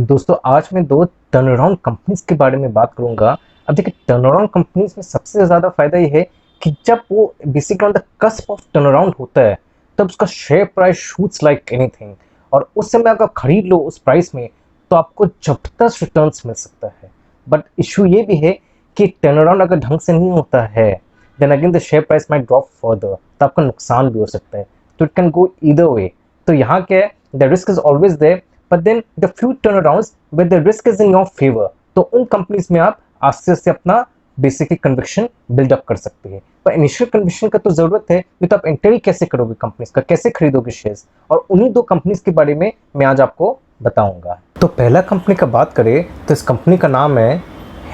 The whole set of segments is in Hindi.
दोस्तों आज मैं दो टर्नअराउंड कंपनीज के बारे में बात करूंगा। अब देखिए टर्नअराउंड कंपनीज में सबसे ज़्यादा फायदा ये है कि जब वो basically on the cusp of turnaround होता है तब उसका share price shoots like anything, और उस समय अगर खरीद लो उस प्राइस में तो आपको जबरदस्त रिटर्न्स मिल सकता है। बट इशू ये भी है कि टर्नअराउंड अगर ढंग से नहीं होता है then again the share price might drop further, तो आपका नुकसान भी हो सकता है। तो it can go either way. तो यहाँ क्या है, the risk is always there, but then the few turnarounds where the risk is in your favor, तो उन कंपनीज में आप आस्ते आस्ते अपना बेसिकली कन्विक्शन बिल्डअप कर सकते हैं। पर इनिशियल कन्विक्शन का तो जरूरत है, नहीं तो आप एंटर ही कैसे करोगे कंपनीज का, कैसे खरीदोगे शेयर्स, और उन्हीं दो कंपनीज के बारे में मैं आज आपको बताऊंगा। तो पहला कंपनी का बात करें तो इस कंपनी का नाम है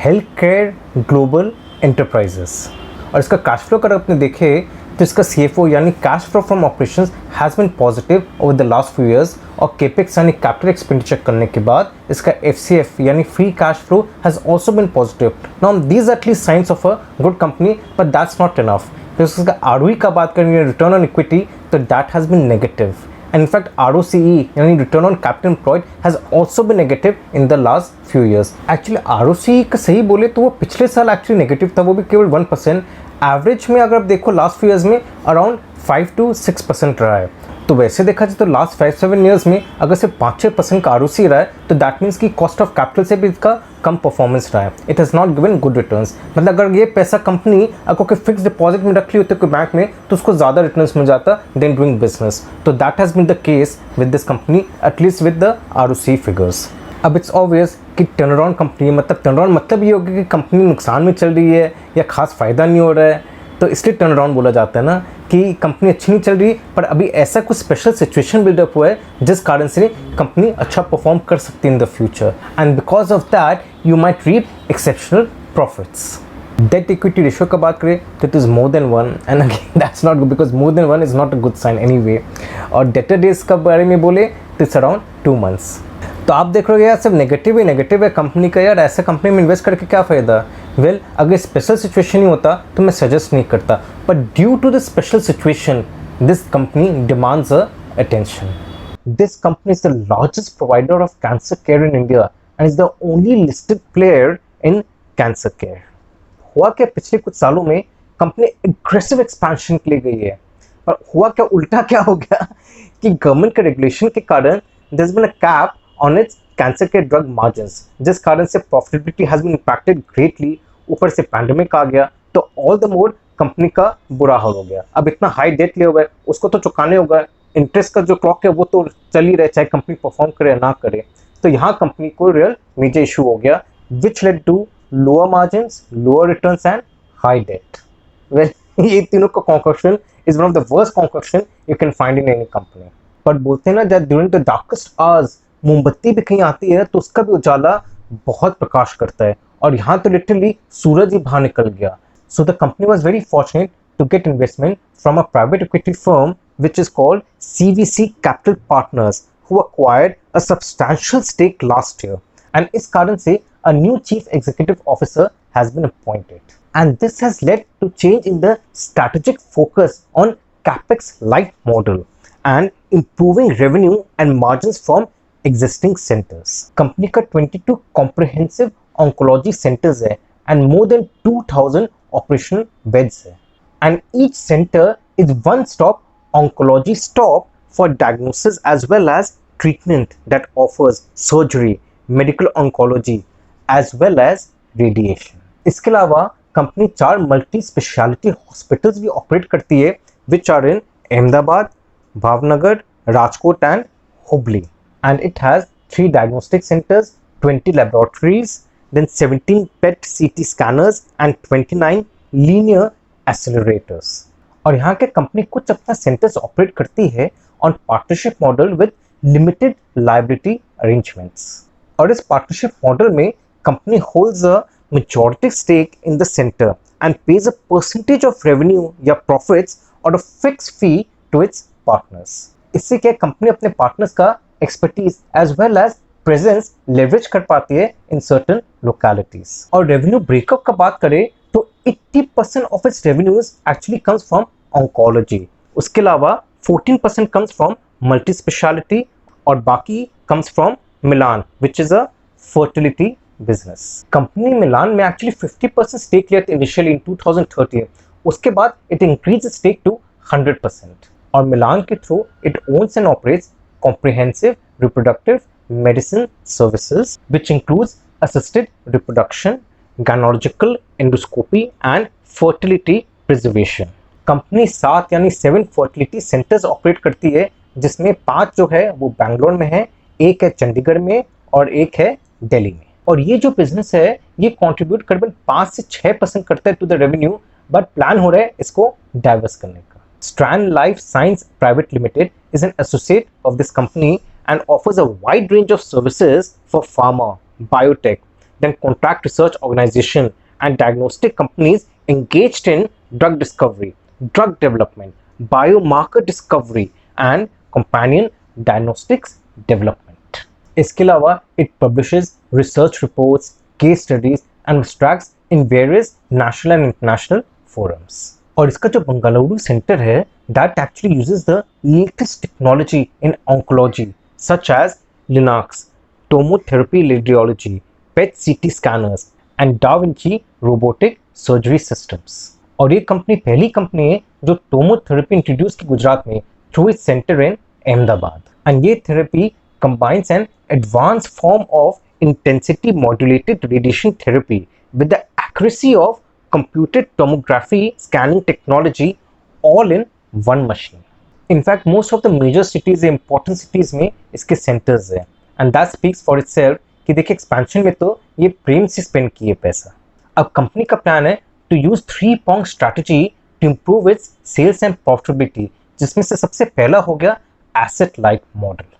हेल्थ केयर ग्लोबल एंटरप्राइजेस, और इसका कैश फ्लो अगर आपने देखे तो इसका CFO यानी cash flow from operations has been positive over the last few years, और केपेक्स यानी कैपिटल एक्सपेंडिचर करने के बाद इसका FCF यानी free cash flow has also been positive. Now these are at least signs of a good company, but that's not enough. फिर इसका ROE का बात करेंगे, रिटर्न ऑन इक्विटी, तो that has been negative, and in fact ROCE यानी return on capital employed has also been negative in the last few years. Actually ROCE का सही बोले तो वो पिछले साल एक्चुअली नेगेटिव था, वो भी केवल 1%। एवरेज में अगर आप देखो लास्ट फ्यू ईयर्स में अराउंड 5 to 6% रहा है। तो वैसे देखा जाए तो लास्ट 5-7 ईयर्स में अगर सिर्फ 5-6% का ROCE रहा है तो दैट मीन्स कि कॉस्ट ऑफ कैपिटल से भी इसका कम परफॉर्मेंस रहा है। It has not given good returns. मतलब अगर ये पैसा कंपनी अगर कोई फिक्स डिपॉजिट में रख ली होती कोई बैंक में तो उसको ज़्यादा रिटर्न्स मिल जाता देन डूइंग बिजनेस। तो that has been the case with this company, at least with the ROCE figures. अब इट्स ऑब्वियस कि टर्नअराउंड कंपनी मतलब टर्नअराउंड मतलब ये होगा कि कंपनी नुकसान में चल रही है या खास फ़ायदा नहीं हो रहा है, तो इसलिए टर्नअराउंड बोला जाता है ना कि कंपनी अच्छी नहीं चल रही, पर अभी ऐसा कुछ स्पेशल सिचुएशन बिल्डअप हुआ है जिस कारण से कंपनी अच्छा परफॉर्म कर सकती है in the future, and because of that you might reap exceptional profits. Debt equity ratio का बात करें तो it is more than 1, and again that's not good because more than 1 is not a good sign anyway. और डेटर डेज का बारे में बोले तो इट्स अराउंड 2 months। तो आप देख रहे हो यार सिर्फ नेगेटिव ही नेगेटिव है कंपनी का, यार ऐसा कंपनी में इन्वेस्ट करके क्या फ़ायदा। वेल अगर स्पेशल सिचुएशन ही होता तो मैं सजेस्ट नहीं करता, but due to the special situation this company demands a attention. This company is the largest provider of cancer care in India and is the only listed player in cancer care. हुआ क्या, पिछले कुछ सालों में कंपनी एग्रेसिव एक्सपेंशन के लिए गई है, और हुआ क्या, उल्टा क्या हो गया कि गवर्नमेंट के रेगुलेशन के कारण there has been a cap on its cancer care drug margins, जिस कारण से profitability has been impacted greatly। ऊपर से पैंडेमिक आ गया तो all the more कंपनी का बुरा हाल हो गया। अब इतना हाई डेट लिया हुआ है उसको तो चुकाने होगा, इंटरेस्ट का जो क्लॉक है वो तो चल ही रहा है चाहे कंपनी परफॉर्म करे या ना करे। तो यहाँ कंपनी को रियल मेजर इशू हो गया which led to lower margins, lower returns and high debt. Well ये तीनों का concoction is one of the worst concoction you can find in any company. But बोलते हैं ना जब ड्यूरिंग द डार्केस्ट आवर्स मोमबत्ती भी कहीं आती है तो उसका भी उजाला बहुत प्रकाश करता है, और यहाँ तो लिटरली सूरज ही बाहर निकल गया। So the company was very fortunate to get investment from a private equity firm which is called CVC Capital Partners, who acquired a substantial stake last year, and इस कारण से a new chief executive officer has been appointed, and this has led to change in the strategic focus on capex light model and improving revenue and margins from existing centers। Company का 22 comprehensive oncology centers है and more than 2000 operational beds है, and each center is one stop oncology stop for diagnosis as well as treatment that offers surgery, medical oncology as well as radiation। इसके अलावा कंपनी 4 मल्टी स्पेशलिटी हॉस्पिटल्स भी ऑपरेट करती है which are in Ahmedabad, Bhavnagar, Rajkot and Hubli, and it has 3 diagnostic centers, 20 laboratories, then 17 PET CT scanners and 29 linear accelerators। और यहाँ के कंपनी कुछ अपना सेंटर्स ऑपरेट करती है on partnership model with limited liability arrangements, और इस पार्टनरशिप मॉडल में company holds a majority stake in the centre and pays a percentage of revenue या प्रॉफिट्स और a fix fee to its partners. इससे क्या कंपनी अपने पार्टनर्स का expertise as well as presence leverage कर पाती है इन सर्टेन लोकेलिटीज। और रेवेन्यू ब्रेकअप का बात करें तो 80% of its revenues actually comes from oncology, उसके अलावा 14% कम्स फ्रॉम मल्टी स्पेशलिटी और बाकी comes from Milann which is a fertility business. Company Milann में एक्चुअली 50% स्टेक लिया था इनिशियली इन 2013, उसके बाद इट इंक्रीज स्टेक टू 100%। और मिलान के through it owns and operates comprehensive reproductive medicine services which includes assisted reproduction, gynecological endoscopy and fertility preservation। Company 7 यानी 7 फर्टिलिटी सेंटर्स ऑपरेट करती है, जिसमें 5 जो है वो बैंगलोर में है, एक है चंडीगढ़ में और एक है दिल्ली में। और ये जो बिजनेस है ये कंट्रीब्यूट करीबन 5 से 6% करता है to the revenue, but plan हो रहा है इसको डाइवर्स करने का। Strand Life Science Private Limited is an associate of this company and offers a wide range of services for pharma, biotech, then contract research organization and diagnostic companies engaged in drug discovery, drug development, biomarker discovery and companion diagnostics development। इसके अलावा it publishes research reports, case studies and abstracts in various national and international forums। और इसका जो बंगलुरु सेंटर है that actually uses the latest technology in oncology such as Linacs, tomotherapy radiology, PET CT scanners and Da Vinci robotic surgery systems। और ये कंपनी पहली कंपनी है जो टोमोथेरेपी इंट्रोड्यूस की गुजरात में through its centre in Ahmedabad. And ये therapy combines an advanced form of intensity modulated radiation therapy with the accuracy of computed tomography scanning technology all in one machine। In fact, most of the major cities, important cities में इसके centers हैं, and that speaks for itself कि देखिए expansion में तो ये प्रेम से spend किए पैसा। अब कंपनी का प्लान है to use 3-pronged strategy to improve its sales and profitability, जिसमें से सबसे पहला हो गया asset light model।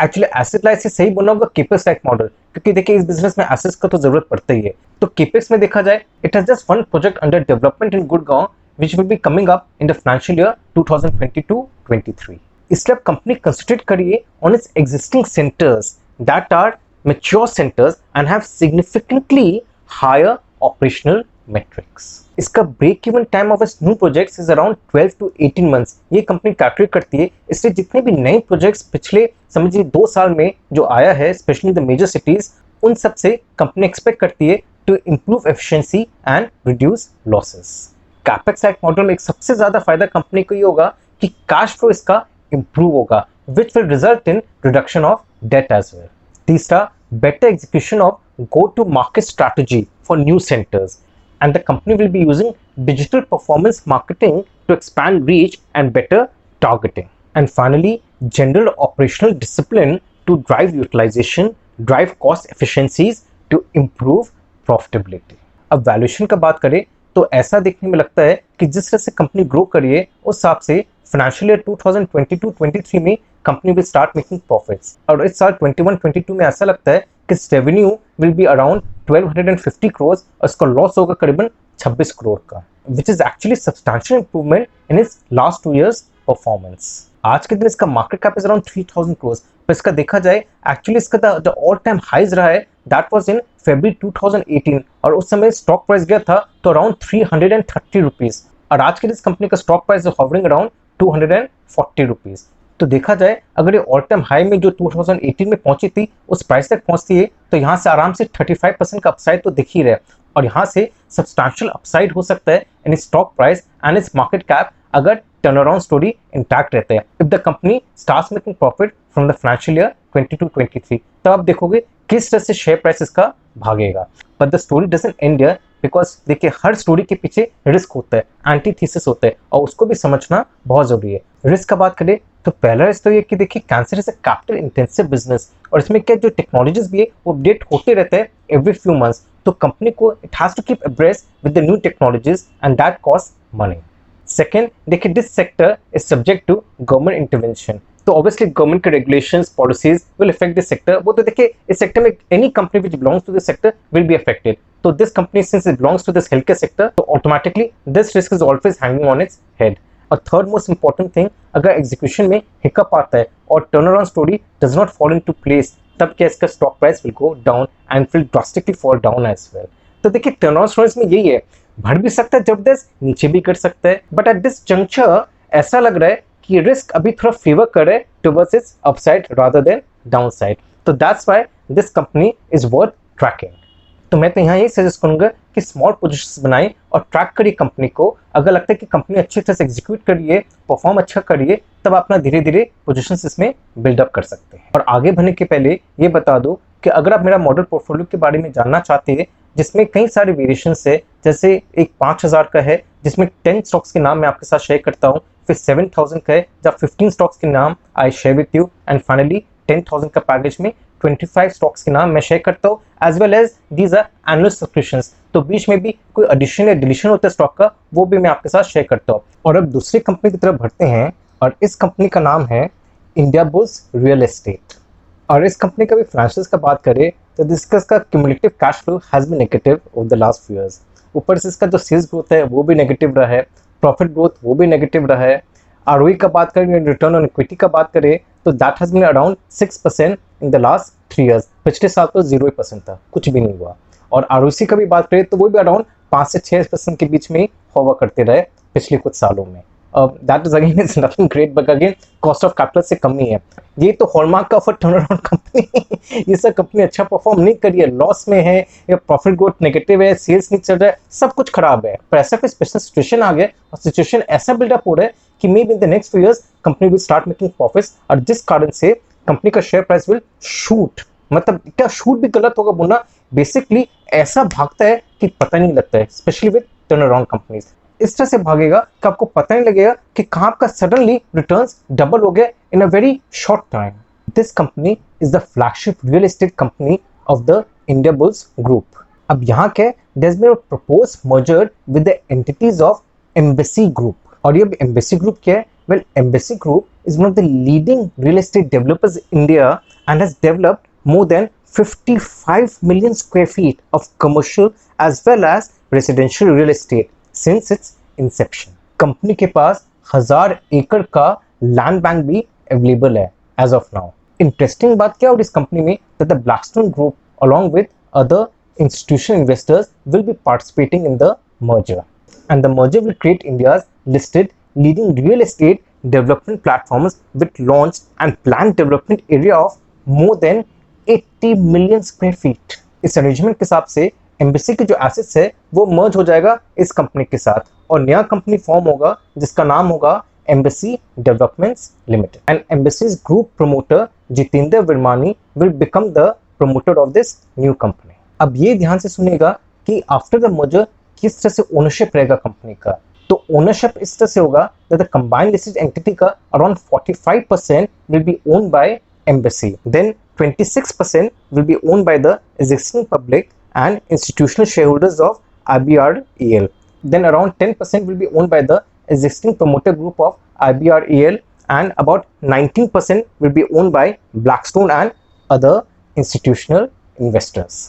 Actually asset light से सही बोलना होगा केपेक्स लाइट मॉडल, क्योंकि देखिए इस बिजनेस में एसेट्स का तो जरूरत पड़ता ही है। तो केपेक्स में देखा जाए it has just one project under development in Gurgaon which will be coming up in the financial year 2022-23। इसलिए अब कंपनी कंसंट्रेट करिए on its existing centres that are mature centres and have significantly higher operational metrics। इसका break even time of its new projects is around 12 to 18 months ये कंपनी कैलकुलेट करती है। इसलिए जितने भी नए प्रोजेक्ट्स पिछले समझिए 2 साल में जो आया है स्पेशली द मेजर सिटीज, उन सब से कंपनी एक्सपेक्ट करती है to improve efficiency and reduce losses. Capex light model में एक सबसे ज्यादा फायदा कंपनी को ये होगा कि कैश फ्लो इसका इंप्रूव होगा which will result in reduction of debt as well. तीसरा, better execution of go to market strategy for new centres and the company will be using digital performance marketing to expand reach and better targeting। And finally, general operational discipline to drive utilization, drive cost efficiencies to improve profitability। अब वैल्यूएशन का बात करें तो ऐसा देखने में लगता है कि जिस तरह से कंपनी ग्रो करी है उस हिसाब से फाइनेंशियल ईयर 2022-23 में company will start making profits. और इस साल 21-22 में ऐसा लगता है कि revenue will be around 1250 crores और इसका लॉस होगा करीबन 26 करोड़ का, which is actually substantial improvement in its last 2 years performance. आज के दिन इसका market cap is around 3000 crores, पर इसका देखा जाए एक्चुअली इसका द ऑल टाइम हाइज रहा है दैट वाज इन February 2018 और उस समय स्टॉक प्राइस गया था तो अराउंड 330 रुपीज, और आज के दिन इस कंपनी का stock price hovering around 240 rupees. तो देखा जाए अगर ये ऑल टाइम हाई में जो 2018 में पहुंची थी उस प्राइस तक पहुंचती है तो यहाँ से आराम से 35% का अपसाइड तो दिख ही रहा है, और यहाँ से सब्सटैंशियल अपसाइड हो सकता है in stock price and its market cap अगर टर्न अराउंड स्टोरी इंटैक्ट रहता है। If the company starts making profit from the financial year 22-23 तब आप देखोगे किस तरह से शेयर प्राइस इसका भागेगा। But the story doesn't and here because देखिए हर स्टोरी के पीछे रिस्क होता है, एंटीथीसिस होता है, और उसको भी समझना बहुत जरूरी है। रिस्क का बात करें तो पहला रिस्क तो ये कि देखिए cancer is a capital intensive business, और इसमें क्या जो टेक्नोलॉजीज भी है वो अपडेट होते रहते हैं एवरी फ्यू मंथ्स, तो कंपनी को it has to keep abreast with the new technologies and that cost money. Second, देखिए this sector is subject to government intervention, तो ऑब्वियसली गवर्नमेंट के regulations policies will affect this sector. वो तो देखिए इस सेक्टर में any company which belongs to this sector will be affected, तो this company since it belongs to this health care sector तो automatically this risk is always hanging on its head. और थर्ड मोस्ट इंपॉर्टेंट थिंग, अगर एग्जीक्यूशन में हिकअप आता है और turn around story does not fall into place, तब क्या इसका stock price will go down and will drastically fall down as well. तो देखिए टर्न अराउंड स्टोरीज में यही है, बढ़ भी सकता है जबरदस्त, नीचे भी कर सकता है, बट एट दिस जंक्चर ऐसा लग रहा है कि रिस्क अभी थोड़ा फेवर कर रहा है towards its upside rather than downside. तो that's why this company is worth tracking. तो मैं तो यहाँ यही सजेस्ट करूंगा कि स्मॉल पोजीशंस बनाएं और ट्रैक करिए कंपनी को। अगर लगता है कि कंपनी अच्छी तरह से एग्जीक्यूट करिए, परफॉर्म अच्छा करिए, तब अपना धीरे धीरे पोजीशंस इसमें बिल्डअप कर सकते हैं। और आगे बढ़ने के पहले ये बता दूं कि अगर आप मेरा मॉडल पोर्टफोलियो के बारे में जानना चाहते हैं जिसमें कई सारे वेरिएशंस है, जैसे एक 5000 का है जिसमें 10 स्टॉक्स के नाम मैं आपके साथ शेयर करता हूँ, फिर 7000 का है जब 15 स्टॉक्स के नाम I share with you, and finally 10,000 का पैकेज में 25 स्टॉक्स के नाम मैं शेयर करता हूँ, as well as these are annual subscriptions. तो बीच में भी कोई एडिशन या डिलीशन होता है स्टॉक का, वो भी मैं आपके साथ शेयर करता हूँ। और अब दूसरी कंपनी की तरफ बढ़ते हैं, और इस कंपनी का नाम है इंडिया बुल्स रियल एस्टेट। और इस कंपनी का भी फाइनेंशियल्स का बात करें तो इसका cumulative cash flow has been negative over the last few years. ऊपर से इसका जो सेल्स ग्रोथ है वो भी नेगेटिव रहा है, प्रॉफिट ग्रोथ वो भी नेगेटिव रहा है। आरओई का बात करें, रिटर्न ऑन इक्विटी का बात करें तो that has been around 6% in the last 3 years. पिछले साल तो 0% था, कुछ भी नहीं हुआ। और आरओसी का भी बात करें तो वो भी अराउंड 5 से 6% के बीच में ही हुआ करते रहे पिछले कुछ सालों में। That is again is nothing great, but again cost of capital से कमी है। ये तो हॉलमार्क का फॉर टर्नअराउंड कंपनी ये सब कंपनी अच्छा परफॉर्म नहीं करी है, लॉस में है, या प्रॉफिट ग्रोथ नेगेटिव है, सेल्स नहीं चल रहा है, सब कुछ खराब है। पर ऐसा कोई स्पेशल सिचुएशन आ गया और सिचुएशन ऐसा बिल्डअप हो रहा है कि may be in the next few years company will start making profits, और जिस कारण से कंपनी का शेयर प्राइस विल शूट। मतलब क्या शूट भी गलत होगा बोलना, बेसिकली ऐसा भागता है कि पता नहीं लगता है, स्पेशली विद टर्नअराउंड कंपनीज। इस तरह से भागेगा कि आपको पता नहीं लगेगा कि कहाँ का सडनली रिटर्न्स डबल हो गए in a very short time. This company is the flagship real estate company of the Indiabulls group. अब यहाँ के there is been a proposed merger with the entities of Embassy group. और ये एम्बेसी ग्रुप क्या है? Well, Embassy group is one of the leading real estate developers in India and has developed more than 55 million square feet of commercial as well as residential real estate since its inception. Company के पास 1000 एकड़ का लैंड बैंक भी अवेलेबल है as of now. इंटरेस्टिंग बात क्या है इस कंपनी में, that the Blackstone Group along with other institutional investors will be participating in the merger, and the merger will create India's listed leading real estate development platforms with launched and planned development area of more than 80 million square feet. इस अरेंजमेंट के हिसाब से एम्बेसी के जो एसेट्स है वो मर्ज हो जाएगा इस कंपनी के साथ, और नया कंपनी फॉर्म होगा जिसका नाम होगा Embassy Developments Limited. And Embassy's group promoter Jitendra Virwani will become the promoter of this new company. अब ये ध्यान से सुनिएगा कि आफ्टर द मर्जर किस तरह से ओनरशिप रहेगा कंपनी का। तो ओनरशिप इस तरह से होगा that the combined listed entity का around 45% will be owned by Embassy. Then 26% will be owned by the existing public and institutional shareholders of IBREL. Then around 10% will be owned by the existing promoter group of IBREL, and about 19% will be owned by Blackstone and other institutional investors.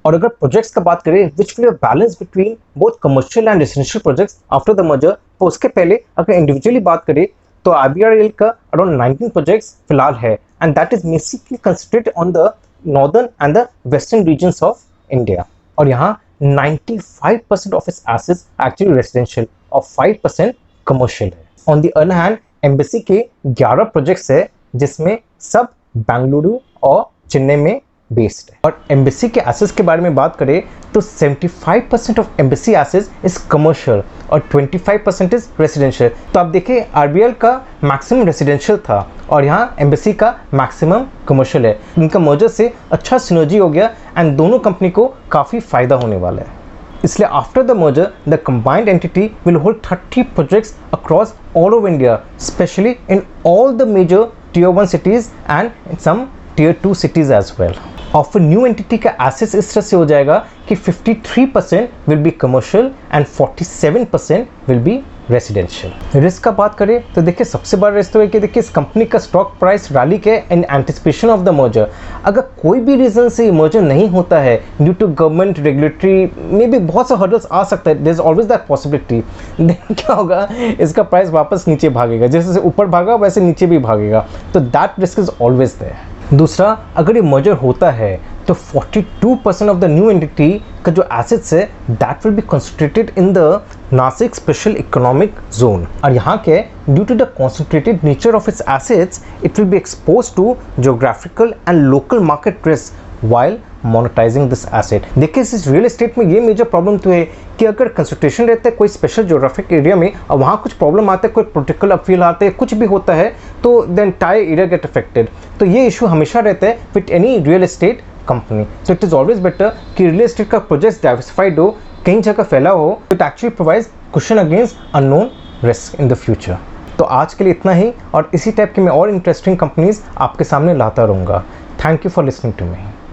और अगर प्रोजेक्ट्स का बात करें which will balance between both commercial and residential projects after the merger, तो उसके पहले अगर इंडिविजुअली बात करें तो IBREL का अराउंड 19 प्रोजेक्ट्स फिलहाल है, and that is basically concentrated on the northern and the western regions of India. और यहाँ 95% of its assets actually residential और 5% कमर्शियल है। On the other hand Embassy के 11 प्रोजेक्ट्स है जिसमें सब बेंगलुरु और चेन्नई में बेस्ड है। और एम्बेसी के एसेट्स के बारे में बात करें तो 75% of embassy assets is commercial और 25% इज रेसिडेंशियल। तो आप देखिए आरबीएल का मैक्सिमम रेसिडेंशियल था और यहाँ एम्बेसी का मैक्सिमम कमर्शियल है। इनका मर्जर से अच्छा सिनर्जी हो गया एंड दोनों कंपनी को काफ़ी फायदा होने वाला है। इसलिए after the merger the combined entity will hold 30 projects across all over India, specially in all the major Tier 1 cities and in some Tier 2 cities as well. और फिर न्यू एंटिटी का एसेट्स इस तरह से हो जाएगा कि 53% will be commercial and 47% will be residential. Risk का बात करें तो देखिए सबसे बड़ा रिस्क तो है कि देखिए इस कंपनी का स्टॉक प्राइस रैली के in anticipation of the merger. अगर कोई भी रीजन से मर्जर नहीं होता है ड्यू टू गवर्नमेंट रेगुलेटरी में भी बहुत से हर्डल्स आ सकता है, there is always that possibility, then क्या होगा इसका प्राइस वापस नीचे भागेगा, जैसे ऊपर भागा वैसे नीचे भी भागेगा, तो that risk is always there. दूसरा, अगर ये मर्जर होता है तो 42% ऑफ द न्यू एंटिटी का जो एसेट्स है that will be concentrated in the Nashik special economic zone. और यहाँ के due to the concentrated nature of its assets it will be expose to geographical and local market risk while monetizing this asset। देखिए इस रियल एस्टेट में ये मेजर प्रॉब्लम तो है कि अगर कंसंट्रेशन रहता है कोई स्पेशल ज्योग्राफिक एरिया में और वहाँ कुछ प्रॉब्लम आता है, कोई पोलिटिकल अपील आते हैं, कुछ भी होता है तो the entire area get affected. तो ये इशू हमेशा रहता है with any real estate company. So it is always better कि रियल एस्टेट का प्रोजेक्ट डाइवर्सिफाइड हो, कहीं जगह फैला हो, it actually provides cushion against unknown risk in the future. तो आज के लिए इतना ही, और इसी टाइप की मैं और इंटरेस्टिंग कंपनीज आपके सामने लाता रहूँगा। Thank you for listening to me.